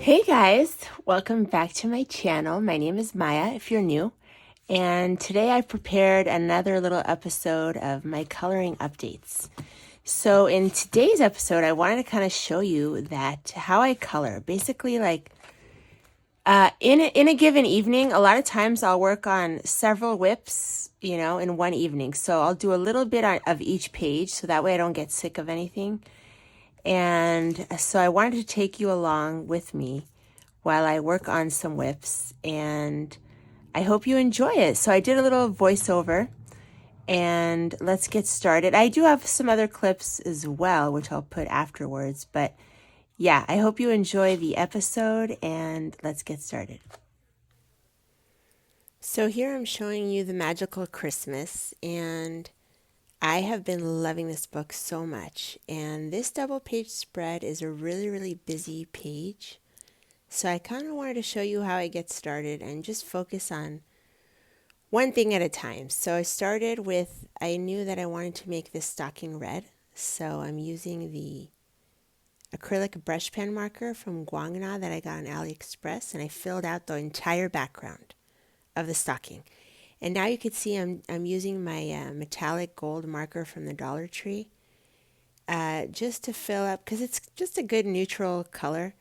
Hey guys, welcome back to my channel. My name is Maya if you're new, and today I prepared another little episode of my coloring updates. So in today's episode, I wanted to kind of show you that how I color. Basically, like in a given evening, a lot of times I'll work on several whips, in one evening. So I'll do a little bit of each page, so that way I don't get sick of anything. And so I wanted to take you along with me while I work on some whips, and I hope you enjoy it. So I did a little voiceover, and let's get started. I do have some other clips as well, which I'll put afterwards, but yeah, I hope you enjoy the episode, and let's get started. So here I'm showing you The Magical Christmas, and I have been loving this book so much. And this double page spread is a really, really busy page. So I kind of wanted to show you how I get started and just focus on one thing at a time. So I started with, I knew that I wanted to make this stocking red. So I'm using the acrylic brush pen marker from Guangna that I got on AliExpress, and I filled out the entire background of the stocking. And now you can see I'm using my metallic gold marker from the Dollar Tree just to fill up, because it's just a good neutral color.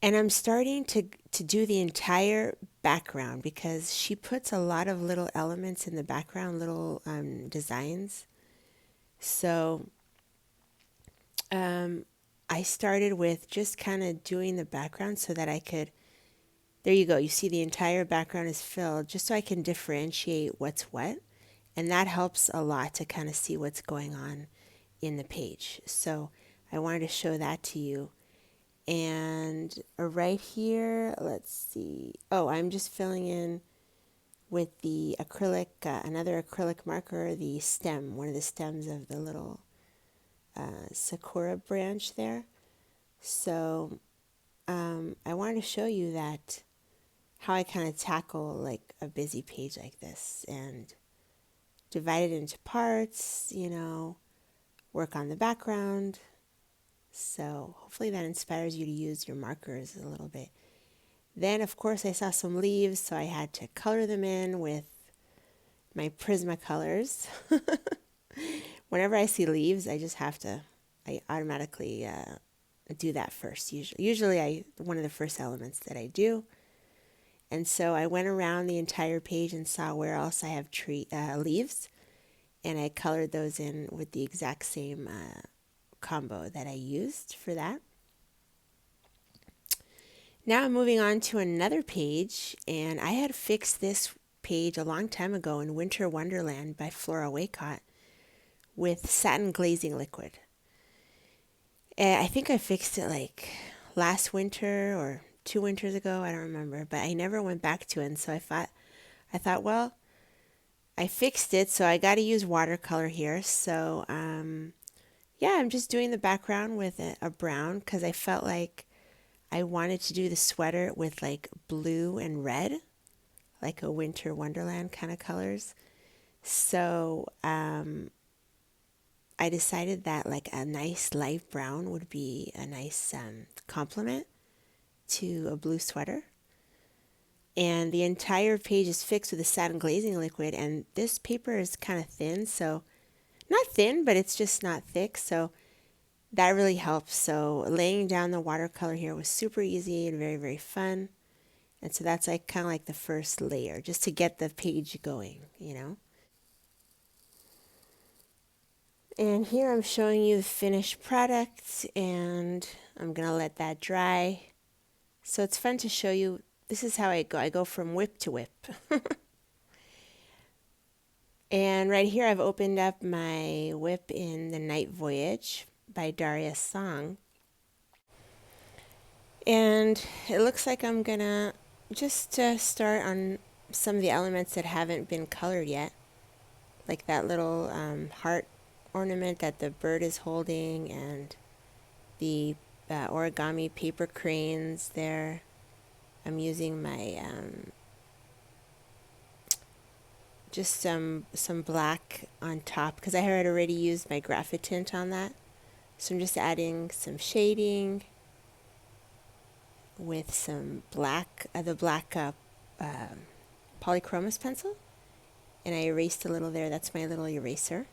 And I'm starting to do the entire background because she puts a lot of little elements in the background, little designs. So I started with just kind of doing the background so that I could, there you go, you see the entire background is filled, just so I can differentiate what's what. And that helps a lot to kind of see what's going on in the page. So I wanted to show that to you. And right here, let's see. Oh, I'm just filling in with the acrylic, another acrylic marker, the stem, one of the stems of the little sakura branch there. So I wanted to show you that how I kind of tackle like a busy page like this and divide it into parts, work on the background. So hopefully that inspires you to use your markers a little bit. Then, of course, I saw some leaves, so I had to color them in with my Prismacolors. Whenever I see leaves, I automatically do that first. Usually, one of the first elements that I do. And so I went around the entire page and saw where else I have leaves, and I colored those in with the exact same combo that I used for that. Now I'm moving on to another page, and I had fixed this page a long time ago in Winter Wonderland by Flora Waycott with satin glazing liquid. I think I fixed it like last winter or 2 winters ago, I don't remember, but I never went back to it. And so I thought, well, I fixed it, so I got to use watercolor here. So yeah, I'm just doing the background with a brown because I felt like I wanted to do the sweater with like blue and red, like a Winter Wonderland kind of colors. So I decided that like a nice light brown would be a nice complement to a blue sweater. And the entire page is fixed with a satin glazing liquid, and this paper is kind of thin, so not thin, but it's just not thick, so that really helps. So laying down the watercolor here was super easy and very, very fun. And so that's like kind of like the first layer, just to get the page going, And here I'm showing you the finished product, and I'm going to let that dry. So it's fun to show you. This is how I go. I go from whip to whip. And right here I've opened up my whip in The Night Voyage by Daria Song. And it looks like I'm gonna just start on some of the elements that haven't been colored yet, like that little heart ornament that the bird is holding, and the origami paper cranes there. I'm using my just some black on top because I had already used my graphite tint on that. So I'm just adding some shading with some black, the black polychromos pencil, and I erased a little there. That's my little eraser.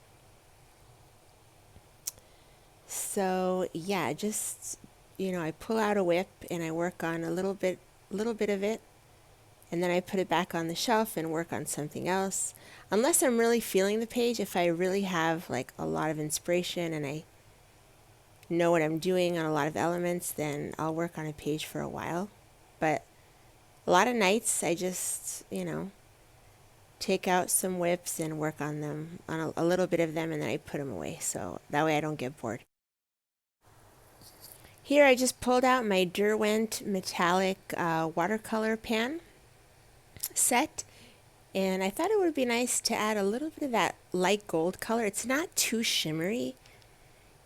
So yeah, just, I pull out a whip and I work on a little bit of it, and then I put it back on the shelf and work on something else. Unless I'm really feeling the page, if I really have like a lot of inspiration and I know what I'm doing on a lot of elements, then I'll work on a page for a while. But a lot of nights I just, take out some whips and work on them, on a little bit of them, and then I put them away. So that way I don't get bored. Here I just pulled out my Derwent metallic watercolor pan set, and I thought it would be nice to add a little bit of that light gold color. It's not too shimmery.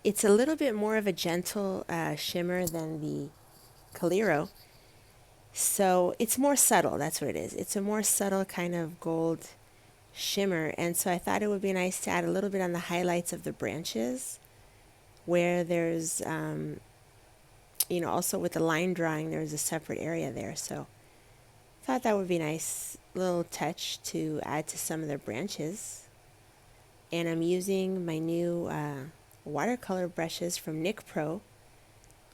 It's a little bit more of a gentle shimmer than the Calero. So it's more subtle, that's what it is. It's a more subtle kind of gold shimmer, and so I thought it would be nice to add a little bit on the highlights of the branches where there's, also with the line drawing, there's a separate area there. So I thought that would be a nice little touch to add to some of the branches. And I'm using my new watercolor brushes from Nik Pro,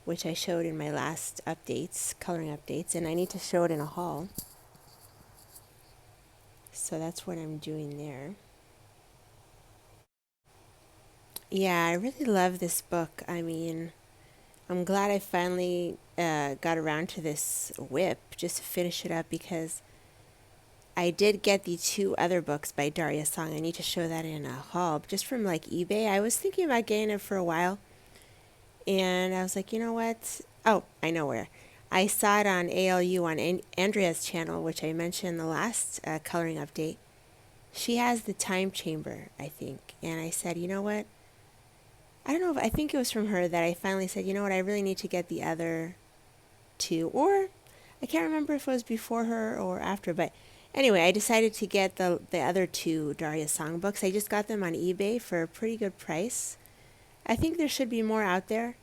which I showed in my last updates, coloring updates, and I need to show it in a haul. So that's what I'm doing there. Yeah, I really love this book. I mean, I'm glad I finally got around to this whip just to finish it up, because I did get the 2 other books by Daria Song. I need to show that in a haul, just from like eBay. I was thinking about getting it for a while, and I was like, you know what? Oh, I know where. I saw it on ALU on Andrea's channel, which I mentioned in the last coloring update. She has the time chamber, I think. And I said, you know what? I don't know if, I think it was from her that I finally said, you know what? I really need to get the other 2. Or I can't remember if it was before her or after. But anyway, I decided to get the other 2 Daria Songbooks. I just got them on eBay for a pretty good price. I think there should be more out there.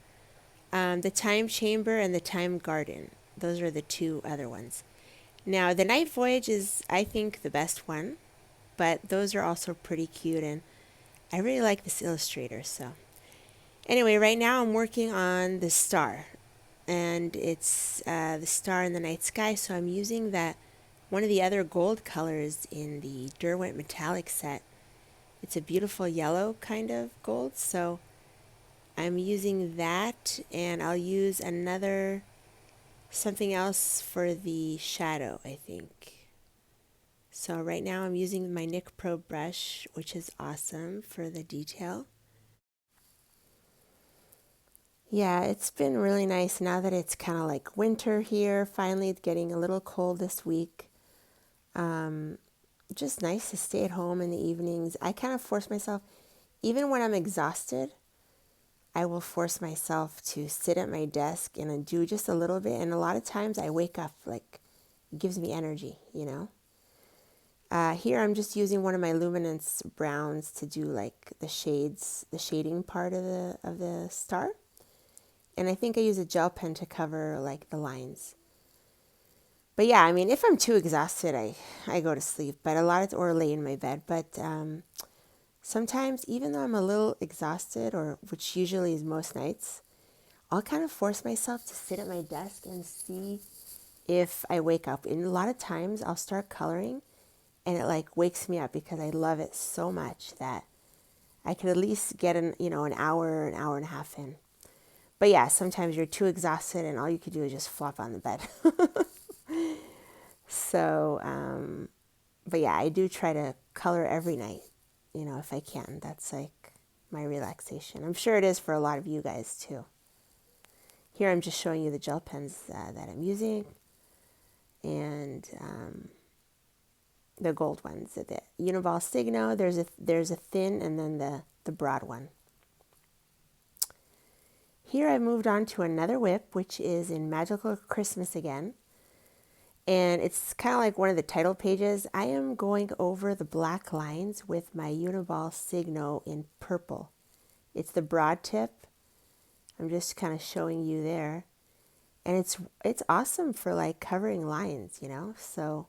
The Time Chamber and the Time Garden. Those are the 2 other ones. Now, the Night Voyage is, I think, the best one. But those are also pretty cute, and I really like this illustrator. So anyway, right now I'm working on the star. And it's the star in the night sky. So I'm using that one of the other gold colors in the Derwent metallic set. It's a beautiful yellow kind of gold. So I'm using that, and I'll use something else for the shadow, I think. So right now I'm using my Nik Pro brush, which is awesome for the detail. Yeah, it's been really nice now that it's kind of like winter here. Finally, it's getting a little cold this week. Just nice to stay at home in the evenings. I kind of force myself, even when I'm exhausted, I will force myself to sit at my desk and do just a little bit. And a lot of times I wake up, like, it gives me energy, Here I'm just using one of my luminance browns to do like the shading part of the star. And I think I use a gel pen to cover like the lines. But yeah, I mean, if I'm too exhausted, I go to sleep, but or lay in my bed. But sometimes, even though I'm a little exhausted, or which usually is most nights, I'll kind of force myself to sit at my desk and see if I wake up. And a lot of times I'll start coloring, and it like wakes me up because I love it so much that I could at least get an hour and a half in. But yeah, sometimes you're too exhausted and all you could do is just flop on the bed. So, but yeah, I do try to color every night, if I can. That's like my relaxation. I'm sure it is for a lot of you guys too. Here I'm just showing you the gel pens that I'm using, and the gold ones, the Uniball Signo. There's a thin and then the broad one. Here I moved on to another whip, which is in Magical Christmas again. And it's kind of like one of the title pages. I am going over the black lines with my Uniball Signo in purple. It's the broad tip. I'm just kind of showing you there. And it's awesome for like covering lines, you know? So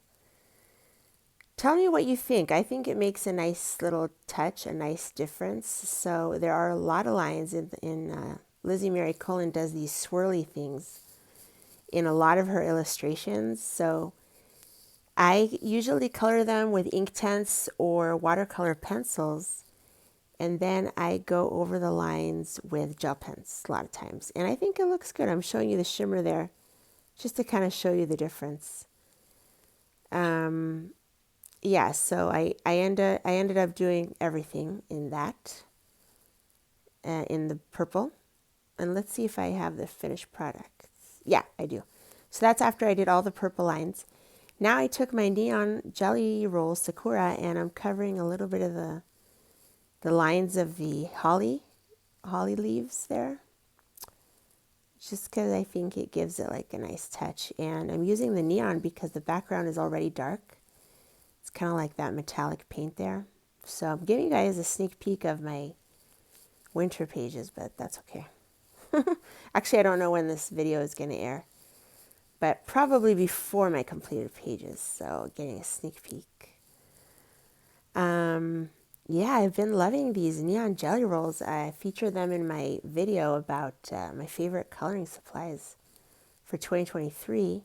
tell me what you think. I think it makes a nice little touch, a nice difference. So there are a lot of lines in Lizzie Mary Cullen does these swirly things in a lot of her illustrations. So I usually color them with Inktense or watercolor pencils, and then I go over the lines with gel pens a lot of times. And I think it looks good. I'm showing you the shimmer there just to kind of show you the difference. Yeah, so I ended up doing everything in that, in the purple. And let's see if I have the finished product. Yeah, I do. So that's after I did all the purple lines. Now I took my neon jelly roll Sakura and I'm covering a little bit of the lines of the holly leaves there. Just because I think it gives it like a nice touch. And I'm using the neon because the background is already dark. It's kind of like that metallic paint there. So I'm giving you guys a sneak peek of my winter pages, but that's okay. Actually, I don't know when this video is going to air, but probably before my completed pages. So getting a sneak peek. Yeah, I've been loving these neon jelly rolls. I featured them in my video about my favorite coloring supplies for 2023.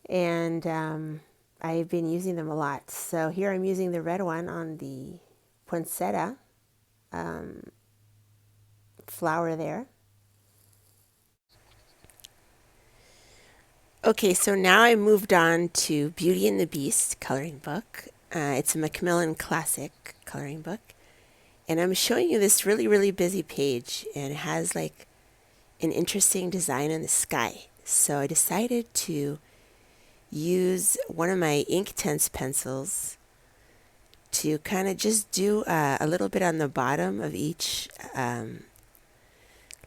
And I've been using them a lot. So here I'm using the red one on the poinsettia flower there. Okay, so now I moved on to Beauty and the Beast coloring book. It's a Macmillan Classic coloring book. And I'm showing you this really, really busy page. And it has like an interesting design in the sky. So I decided to use one of my Inktense pencils to kind of just do a little bit on the bottom of each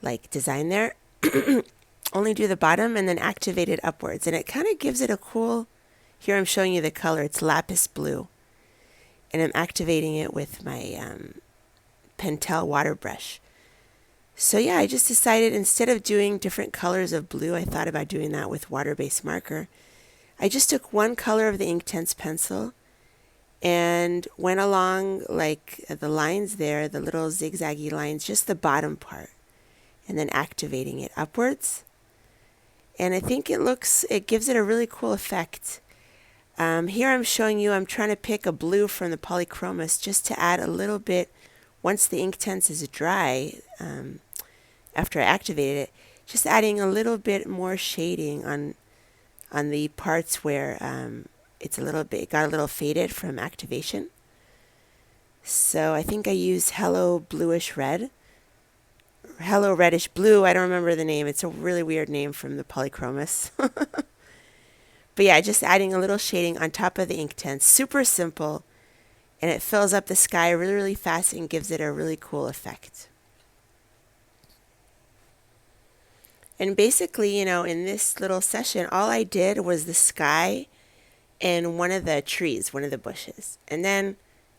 like design there. Only do the bottom and then activate it upwards. And it kind of gives it a cool, here I'm showing you the color, it's lapis blue. And I'm activating it with my Pentel water brush. So yeah, I just decided instead of doing different colors of blue, I thought about doing that with water-based marker. I just took one color of the Inktense pencil and went along like the lines there, the little zigzaggy lines, just the bottom part, and then activating it upwards. And I think it gives it a really cool effect. Here I'm showing you, I'm trying to pick a blue from the polychromos just to add a little bit, once the Inktense is dry, after I activated it, just adding a little bit more shading on the parts where it got a little faded from activation. So I think I used Hello Bluish Red. Hello Reddish Blue, I don't remember the name. It's a really weird name from the polychromos. But yeah, just adding a little shading on top of the Inktense. Super simple. And it fills up the sky really, really fast and gives it a really cool effect. And basically, in this little session, all I did was the sky and one of the trees, one of the bushes. And then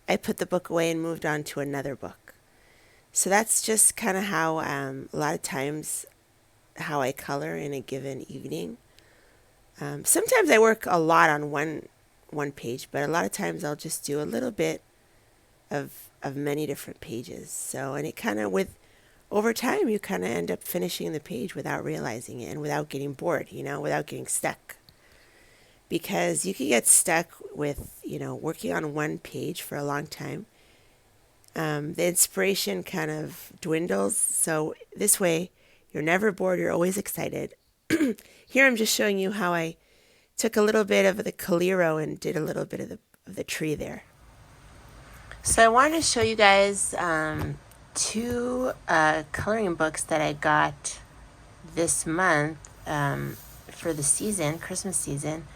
I put the book away and moved on to another book. So that's just kind of how, a lot of times, how I color in a given evening. Sometimes I work a lot on one page, but a lot of times I'll just do a little bit of many different pages. So, and it kind of over time, you kind of end up finishing the page without realizing it and without getting bored, without getting stuck. Because you can get stuck with, working on one page for a long time. The inspiration kind of dwindles. So this way, you're never bored. You're always excited. Here I'm just showing you how I took a little bit of the Calero and did a little bit of the tree there. So I wanted to show you guys two coloring books that I got this month for the season, Christmas season.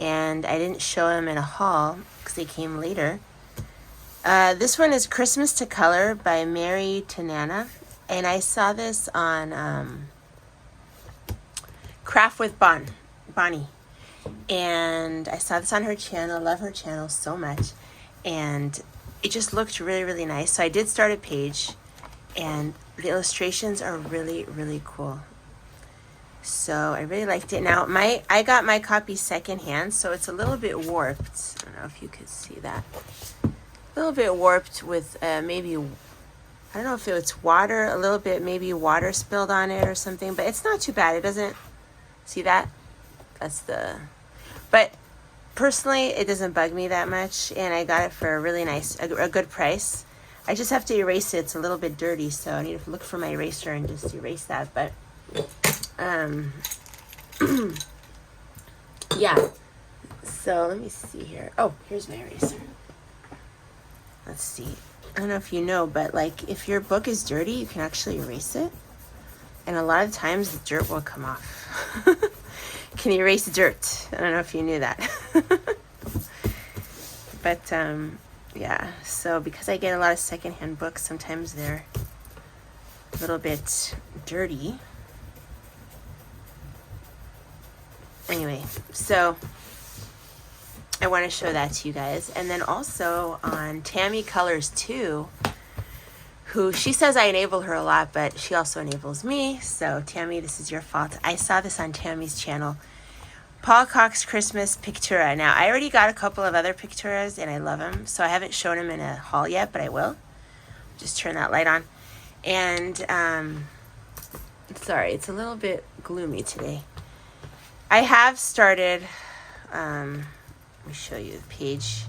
And I didn't show them in a haul because they came later. This one is Christmas to Color by Mary Tanana. And I saw this on Craft with Bonnie. And I saw this on her channel. I love her channel so much. And it just looked really, really nice. So I did start a page. And the illustrations are really, really cool. So I really liked it. Now I got my copy secondhand, so it's a little bit warped. I don't know if you could see that. A little bit warped with maybe, I don't know if it's water, a little bit maybe water spilled on it or something, but it's not too bad. It doesn't, see that? That's the, but personally it doesn't bug me that much, and I got it for a really nice, a good price. I just have to erase it. It's a little bit dirty, so I need to look for my eraser and just erase that, but yeah. So let me see here. Oh, here's my eraser. Let's see. I don't know if you know, but like if your book is dirty, you can actually erase it. And a lot of times the dirt will come off. Can erase dirt. I don't know if you knew that. But yeah, so because I get a lot of secondhand books, sometimes they're a little bit dirty. Anyway, so I want to show that to you guys. And then also on Tammy Colors 2, who she says I enable her a lot, but she also enables me. So Tammy, this is your fault. I saw this on Tammy's channel. Paul Cox Christmas Pictura. Now, I already got a couple of other Picturas, and I love them. So I haven't shown them in a haul yet, but I will. Just turn that light on. And, sorry, it's a little bit gloomy today. I have started, let me show you the page.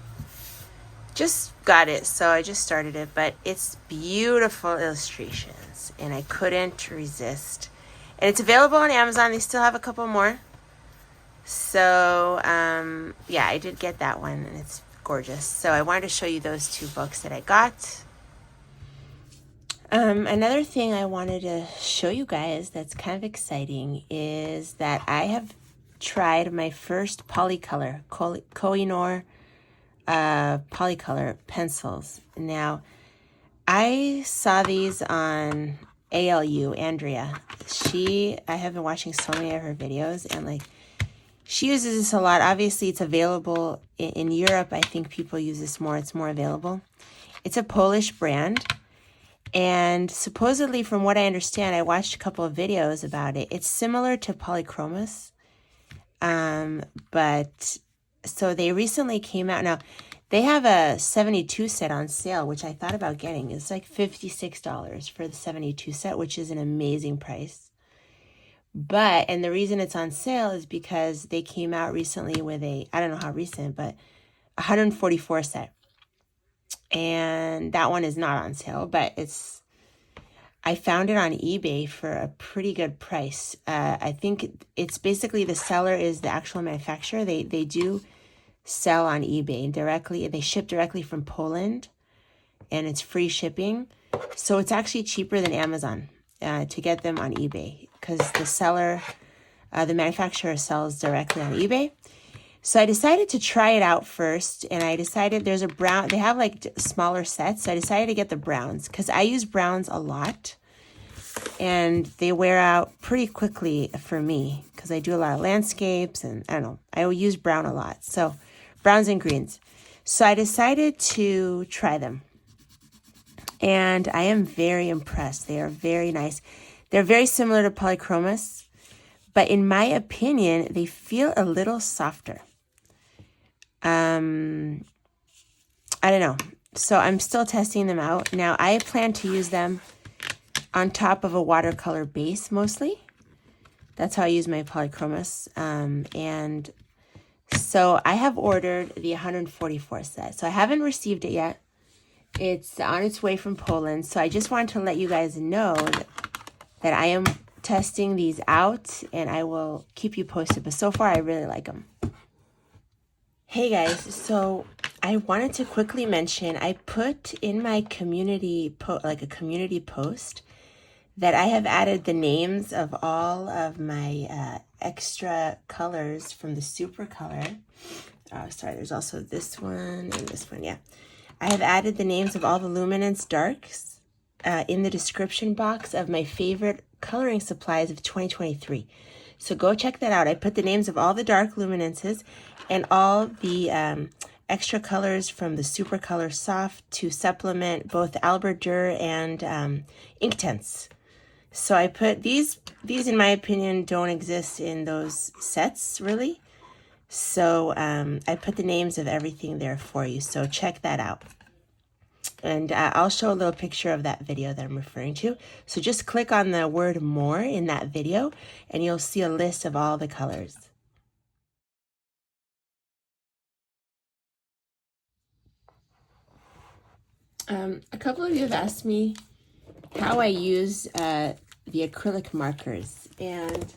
Just got it, so I just started it, but it's beautiful illustrations, and I couldn't resist. And it's available on Amazon. They still have a couple more. So, yeah, I did get that one, and it's gorgeous. So I wanted to show you those two books that I got. Another thing I wanted to show you guys that's kind of exciting is that I have tried my first Polycolor, Koh-i-Noor Polycolor pencils. Now, I saw these on ALU, Andrea. I have been watching so many of her videos, and like, she uses this a lot. Obviously, it's available in Europe. I think people use this more. It's more available. It's a Polish brand. And supposedly, from what I understand, I watched a couple of videos about it. It's similar to Polychromos. But so they recently came out. Now, they have a 72 set on sale, which I thought about getting. It's like $56 for the 72 set, which is an amazing price. And the reason it's on sale is because they came out recently with I don't know how recent, but 144 set. And that one is not on sale, but I found it on eBay for a pretty good price. I think it's basically the seller is the actual manufacturer. They do sell on eBay directly. They ship directly from Poland, and it's free shipping. So it's actually cheaper than Amazon to get them on eBay, because the seller, the manufacturer sells directly on eBay. So I decided to try it out first, and I decided there's a brown, they have like smaller sets, so I decided to get the browns, because I use browns a lot, and they wear out pretty quickly for me, because I do a lot of landscapes, and I don't know, I will use brown a lot, so browns and greens. So I decided to try them, and I am very impressed. They are very nice. They're very similar to Polychromos, but in my opinion, they feel a little softer. I don't know. So I'm still testing them out. Now, I plan to use them on top of a watercolor base mostly. That's how I use my Polychromos. And so I have ordered the 144 set. So I haven't received it yet. It's on its way from Poland. So I just wanted to let you guys know that I am testing these out, and I will keep you posted. But so far, I really like them. Hey guys, so I wanted to quickly mention, I put in my community, like a community post, that I have added the names of all of my extra colors from the super color. Oh, sorry, there's also this one and this one, yeah. I have added the names of all the luminance darks in the description box of my favorite coloring supplies of 2023. So go check that out. I put the names of all the dark luminances and all the extra colors from the Super Color Soft to supplement both Albert Durr and Inktense. So I put these in my opinion don't exist in those sets really. So I put the names of everything there for you. So check that out. And I'll show a little picture of that video that I'm referring to. So just click on the word more in that video and you'll see a list of all the colors. A couple of you have asked me how I use the acrylic markers, and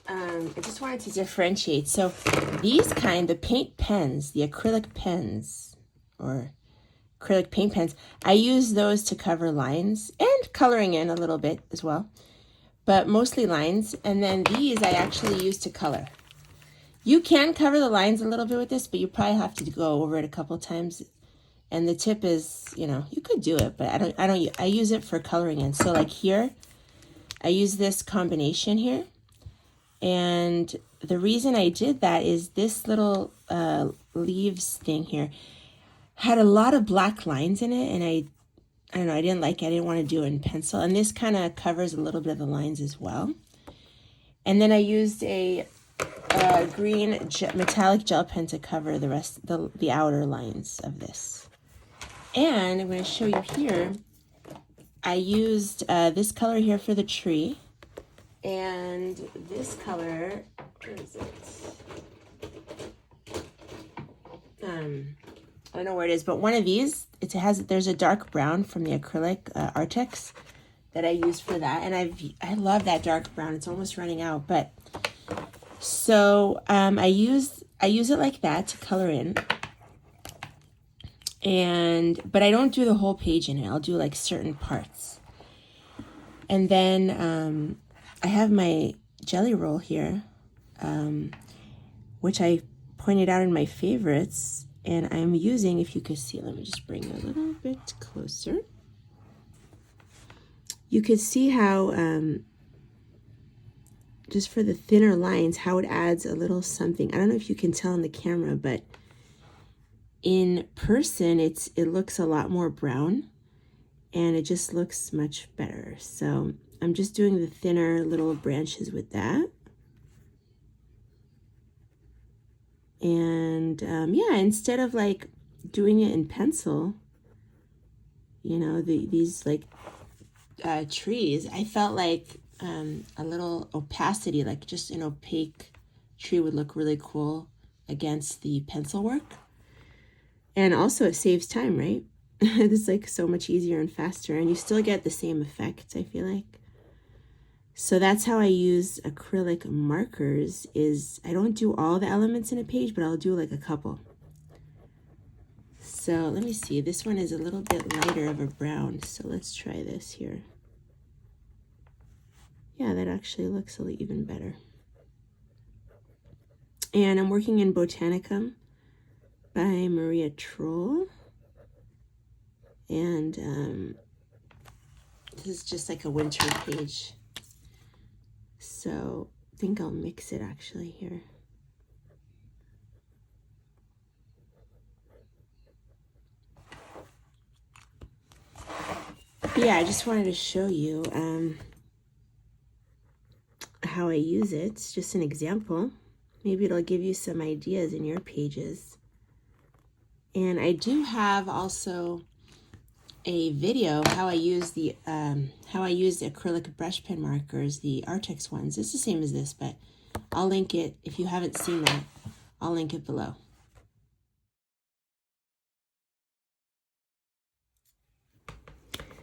I just wanted to differentiate. So these kind, the paint pens, the acrylic pens, or acrylic paint pens, I use those to cover lines and coloring in a little bit as well, but mostly lines. And then these I actually use to color. You can cover the lines a little bit with this, but you probably have to go over it a couple times. And the tip is, you know, you could do it, but I use it for coloring in. So like here, I use this combination here. And the reason I did that is this little leaves thing here had a lot of black lines in it, and I don't know, I didn't like it. I didn't want to do it in pencil. And this kind of covers a little bit of the lines as well. And then I used a green metallic gel pen to cover the rest, the outer lines of this. And I'm going to show you here, I used this color here for the tree. And this color, where is it? I don't know where it is, but one of these, there's a dark brown from the acrylic Artex that I used for that. And I love that dark brown. It's almost running out, but so I use it like that to color in. But I don't do the whole page in it. I'll do like certain parts. And then I have my jelly roll here, which I pointed out in my favorites. And I'm using, if you could see, let me just bring it a little bit closer. You could see how, just for the thinner lines, how it adds a little something. I don't know if you can tell on the camera, but in person, it looks a lot more brown, and it just looks much better. So I'm just doing the thinner little branches with that. And yeah, instead of like doing it in pencil, you know, these like trees, I felt like a little opacity, like just an opaque tree would look really cool against the pencil work. And also it saves time, right? It's like so much easier and faster, and you still get the same effect, I feel like. So that's how I use acrylic markers, is I don't do all the elements in a page, but I'll do like a couple. So let me see, this one is a little bit lighter of a brown, so let's try this here. Yeah, that actually looks even better. And I'm working in Botanicum by Maria Troll. And this is just like a winter page. So I think I'll mix it actually here. Yeah, I just wanted to show you how I use it. It's just an example. Maybe it'll give you some ideas in your pages. And I do have also a video how I use the acrylic brush pen markers, the Artex ones. It's the same as this, but I'll link it. If you haven't seen that, I'll link it below.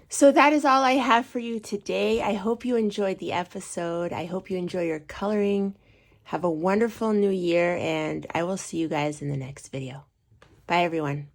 So that is all I have for you today. I hope you enjoyed the episode. I hope you enjoy your coloring. Have a wonderful new year, and I will see you guys in the next video. Bye, everyone.